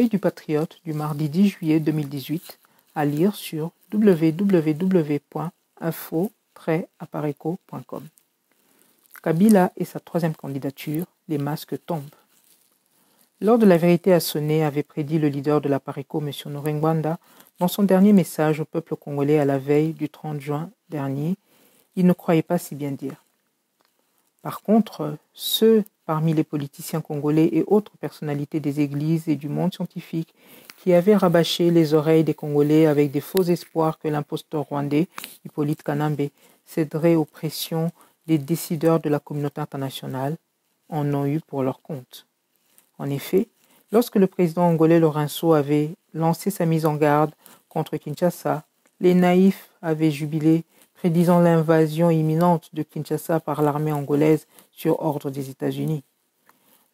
du Patriote du mardi 10 juillet 2018, à lire sur www.info-apareco.com. Kabila et sa troisième candidature, les masques tombent. Lors de La Vérité a sonné, avait prédit le leader de l'Apareco, M. Honoré Ngwanda, dans son dernier message au peuple congolais à la veille du 30 juin dernier, il ne croyait pas si bien dire. Par contre, ceux parmi les politiciens congolais et autres personnalités des églises et du monde scientifique qui avaient rabâché les oreilles des Congolais avec des faux espoirs que l'imposteur rwandais, Hippolyte Kanambe, céderait aux pressions des décideurs de la communauté internationale, en ont eu pour leur compte. En effet, lorsque le président angolais Lourenço avait lancé sa mise en garde contre Kinshasa, les naïfs avaient jubilé, prédisant l'invasion imminente de Kinshasa par l'armée angolaise sur ordre des États-Unis.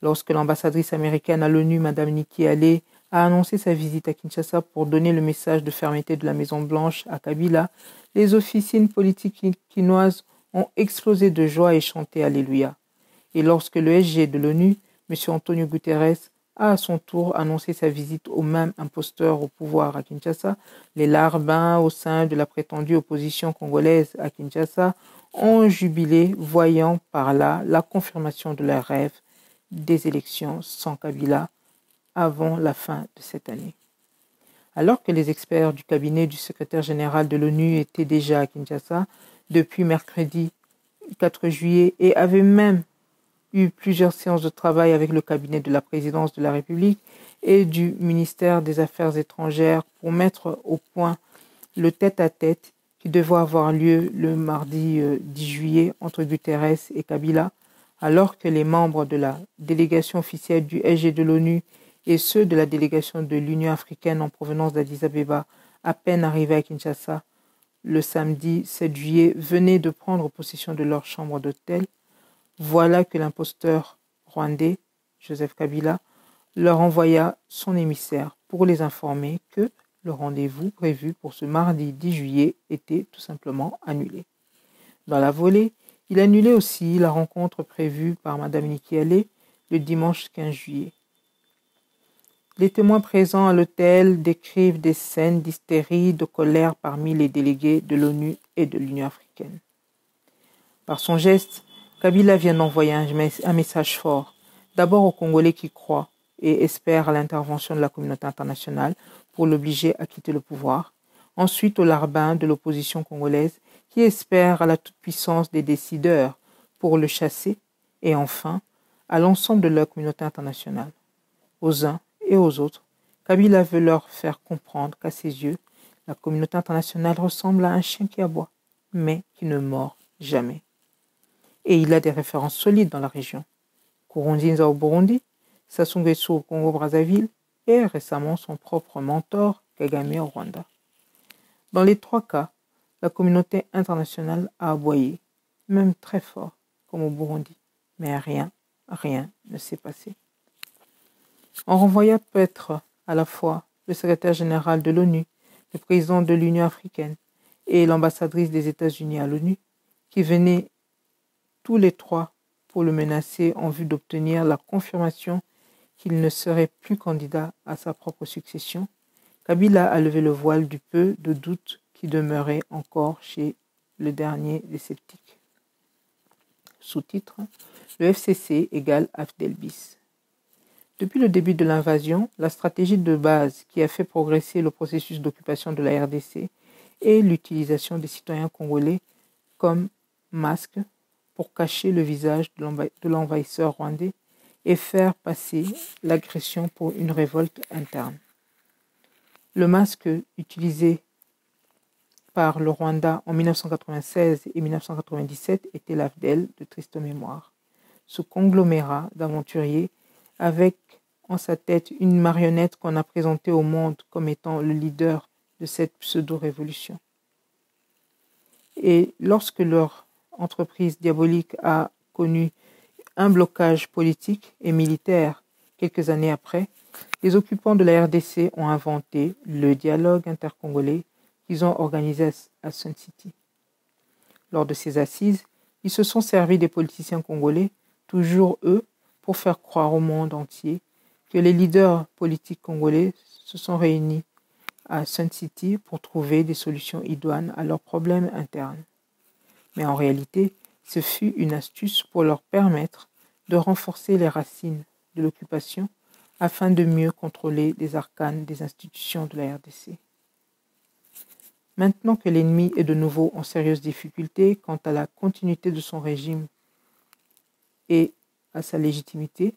Lorsque l'ambassadrice américaine à l'ONU, Mme Nikki Haley, a annoncé sa visite à Kinshasa pour donner le message de fermeté de la Maison-Blanche à Kabila, les officines politiques quinoises ont explosé de joie et chanté Alléluia. Et lorsque le SG de l'ONU, M. Antonio Guterres, a à son tour annoncé sa visite au même imposteur au pouvoir à Kinshasa, les larbins au sein de la prétendue opposition congolaise à Kinshasa ont jubilé, voyant par là la confirmation de leur rêve des élections sans Kabila avant la fin de cette année. Alors que les experts du cabinet du secrétaire général de l'ONU étaient déjà à Kinshasa depuis mercredi 4 juillet et avaient même eu plusieurs séances de travail avec le cabinet de la présidence de la République et du ministère des Affaires étrangères pour mettre au point le tête-à-tête qui devait avoir lieu le mardi 10 juillet entre Guterres et Kabila, alors que les membres de la délégation officielle du SG de l'ONU et ceux de la délégation de l'Union africaine en provenance d'Addis Abeba, à peine arrivés à Kinshasa le samedi 7 juillet, venaient de prendre possession de leur chambre d'hôtel. Voilà que l'imposteur rwandais, Joseph Kabila, leur envoya son émissaire pour les informer que le rendez-vous prévu pour ce mardi 10 juillet était tout simplement annulé. Dans la volée, il annulait aussi la rencontre prévue par Mme Nikki Haley le dimanche 15 juillet. Les témoins présents à l'hôtel décrivent des scènes d'hystérie, de colère parmi les délégués de l'ONU et de l'Union africaine. Par son geste, Kabila vient d'envoyer un message fort, d'abord aux Congolais qui croient et espèrent à l'intervention de la communauté internationale pour l'obliger à quitter le pouvoir, ensuite aux larbins de l'opposition congolaise qui espèrent à la toute-puissance des décideurs pour le chasser, et enfin à l'ensemble de la communauté internationale. Aux uns et aux autres, Kabila veut leur faire comprendre qu'à ses yeux, la communauté internationale ressemble à un chien qui aboie, mais qui ne mord jamais. Et il a des références solides dans la région. Nkurunziza au Burundi, Sassou Nguesso au Congo-Brazzaville et récemment son propre mentor, Kagame au Rwanda. Dans les trois cas, la communauté internationale a aboyé, même très fort, comme au Burundi. Mais rien ne s'est passé. On renvoya peut-être à la fois le secrétaire général de l'ONU, le président de l'Union africaine et l'ambassadrice des États-Unis à l'ONU, qui venaient tous les trois pour le menacer en vue d'obtenir la confirmation qu'il ne serait plus candidat à sa propre succession. Kabila a levé le voile du peu de doute qui demeurait encore chez le dernier des sceptiques. Sous-titre: le FCC égale Afdelbis. Depuis le début de l'invasion, la stratégie de base qui a fait progresser le processus d'occupation de la RDC est l'utilisation des citoyens congolais comme masque pour cacher le visage de l'envahisseur rwandais et faire passer l'agression pour une révolte interne. Le masque utilisé par le Rwanda en 1996 et 1997 était l'AFDEL de triste mémoire. Ce conglomérat d'aventuriers avec en sa tête une marionnette qu'on a présentée au monde comme étant le leader de cette pseudo-révolution. Et lorsque leur entreprise diabolique a connu un blocage politique et militaire quelques années après, les occupants de la RDC ont inventé le dialogue intercongolais qu'ils ont organisé à Sun City. Lors de ces assises, ils se sont servis des politiciens congolais, toujours eux, pour faire croire au monde entier que les leaders politiques congolais se sont réunis à Sun City pour trouver des solutions idoines à leurs problèmes internes. Mais en réalité, ce fut une astuce pour leur permettre de renforcer les racines de l'occupation afin de mieux contrôler les arcanes des institutions de la RDC. Maintenant que l'ennemi est de nouveau en sérieuse difficulté quant à la continuité de son régime et à sa légitimité,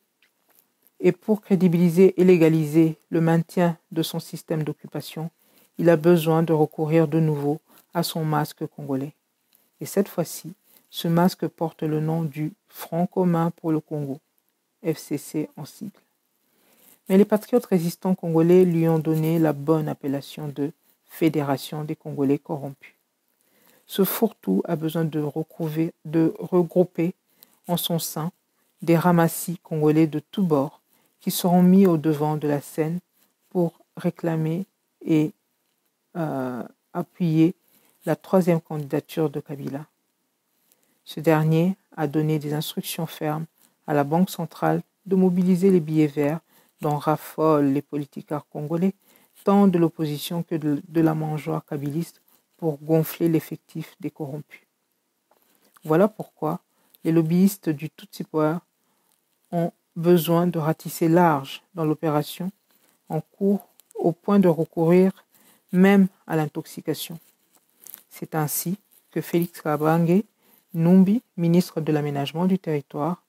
et pour crédibiliser et légaliser le maintien de son système d'occupation, il a besoin de recourir de nouveau à son masque congolais. Et cette fois-ci, ce masque porte le nom du Front commun pour le Congo, FCC en sigle. Mais les patriotes résistants congolais lui ont donné la bonne appellation de Fédération des Congolais corrompus. Ce fourre-tout a besoin de regrouper en son sein des ramassis congolais de tous bords qui seront mis au devant de la scène pour réclamer et appuyer la troisième candidature de Kabila. Ce dernier a donné des instructions fermes à la Banque centrale de mobiliser les billets verts dont raffolent les politicards congolais, tant de l'opposition que de la mangeoire kabiliste, pour gonfler l'effectif des corrompus. Voilà pourquoi les lobbyistes du Tutsi Power ont besoin de ratisser large dans l'opération en cours au point de recourir même à l'intoxication. C'est ainsi que Félix Kabange Numbi, ministre de l'Aménagement du Territoire,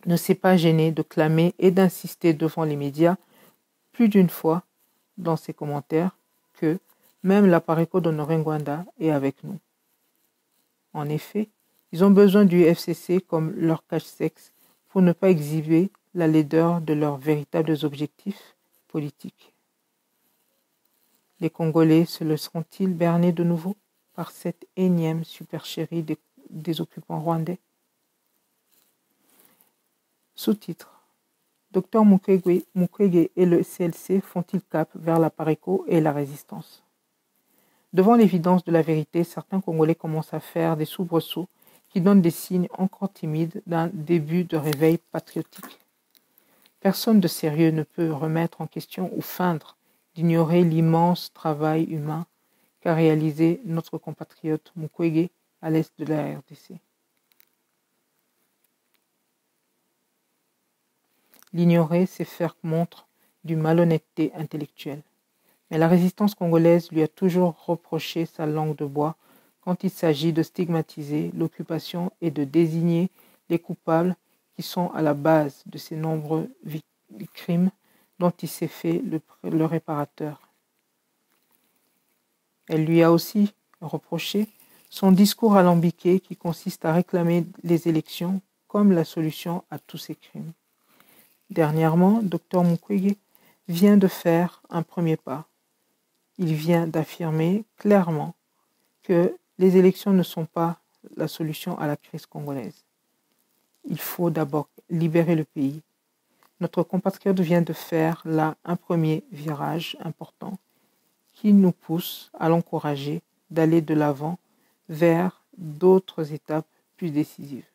ne s'est pas gêné de clamer et d'insister devant les médias plus d'une fois dans ses commentaires que même la Pareco d'Honoré Ngwanda est avec nous. En effet, ils ont besoin du FCC comme leur cache-sexe pour ne pas exhiber la laideur de leurs véritables objectifs politiques. Les Congolais se laisseront-ils berner de nouveau par cette énième supercherie des occupants rwandais? Sous-titre: Dr Mukwege et le CLC font-ils cap vers la Pareco et la résistance? Devant l'évidence de la vérité, certains Congolais commencent à faire des soubresauts qui donnent des signes encore timides d'un début de réveil patriotique. Personne de sérieux ne peut remettre en question ou feindre d'ignorer l'immense travail humain qu'a réalisé notre compatriote Mukwege à l'est de la RDC. L'ignorer, c'est faire montre d'une malhonnêteté intellectuelle. Mais la résistance congolaise lui a toujours reproché sa langue de bois quand il s'agit de stigmatiser l'occupation et de désigner les coupables qui sont à la base de ces nombreux crimes dont il s'est fait le réparateur. Elle lui a aussi reproché son discours alambiqué qui consiste à réclamer les élections comme la solution à tous ces crimes. Dernièrement, Dr Mukwege vient de faire un premier pas. Il vient d'affirmer clairement que les élections ne sont pas la solution à la crise congolaise. Il faut d'abord libérer le pays. Notre compatriote vient de faire là un premier virage important qui nous pousse à l'encourager d'aller de l'avant vers d'autres étapes plus décisives.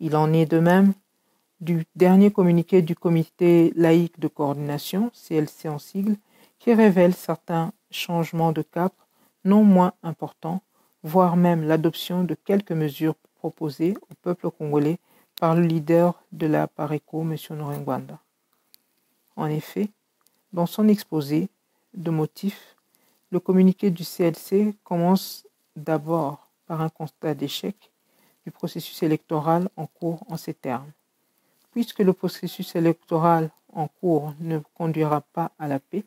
Il en est de même du dernier communiqué du Comité laïque de coordination, CLC en sigle, qui révèle certains changements de cap non moins importants, voire même l'adoption de quelques mesures proposées au peuple congolais par le leader de la Pareco, M. Honoré Ngwanda. En effet, dans son exposé de motifs, le communiqué du CLC commence d'abord par un constat d'échec du processus électoral en cours en ces termes. Puisque le processus électoral en cours ne conduira pas à la paix,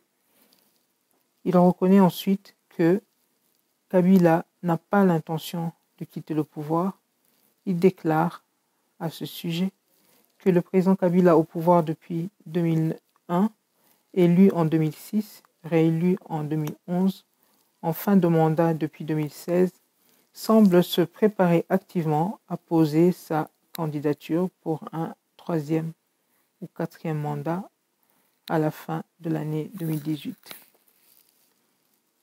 il reconnaît ensuite que Kabila n'a pas l'intention de quitter le pouvoir. Il déclare à ce sujet que le président Kabila au pouvoir depuis 2001, élu en 2006, réélu en 2011, en fin de mandat depuis 2016, semble se préparer activement à poser sa candidature pour un troisième ou quatrième mandat à la fin de l'année 2018.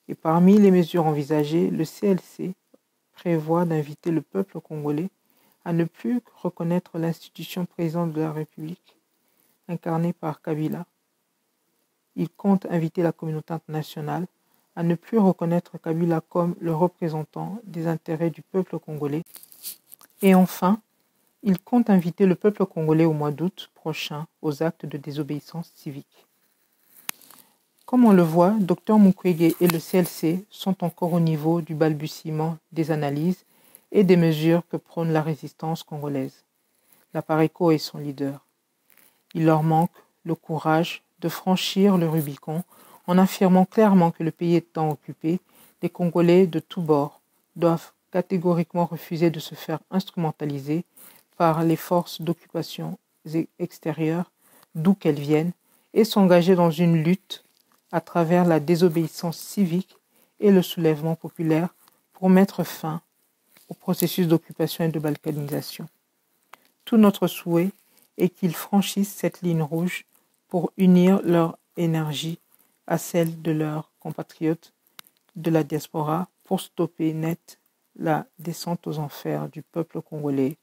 Et parmi les mesures envisagées, le CLC prévoit d'inviter le peuple congolais à ne plus reconnaître l'institution président de la République, incarnée par Kabila. Il compte inviter la communauté internationale à ne plus reconnaître Kabila comme le représentant des intérêts du peuple congolais. Et enfin, il compte inviter le peuple congolais au mois d'août prochain aux actes de désobéissance civique. Comme on le voit, Dr Mukwege et le CLC sont encore au niveau du balbutiement des analyses et des mesures que prône la résistance congolaise. La PARECO est son leader. Il leur manque le courage de franchir le Rubicon en affirmant clairement que le pays étant occupé, les Congolais de tous bords doivent catégoriquement refuser de se faire instrumentaliser par les forces d'occupation extérieures, d'où qu'elles viennent, et s'engager dans une lutte à travers la désobéissance civique et le soulèvement populaire pour mettre fin au processus d'occupation et de balkanisation. Tout notre souhait est qu'ils franchissent cette ligne rouge pour unir leur énergie à celle de leurs compatriotes de la diaspora pour stopper net la descente aux enfers du peuple congolais.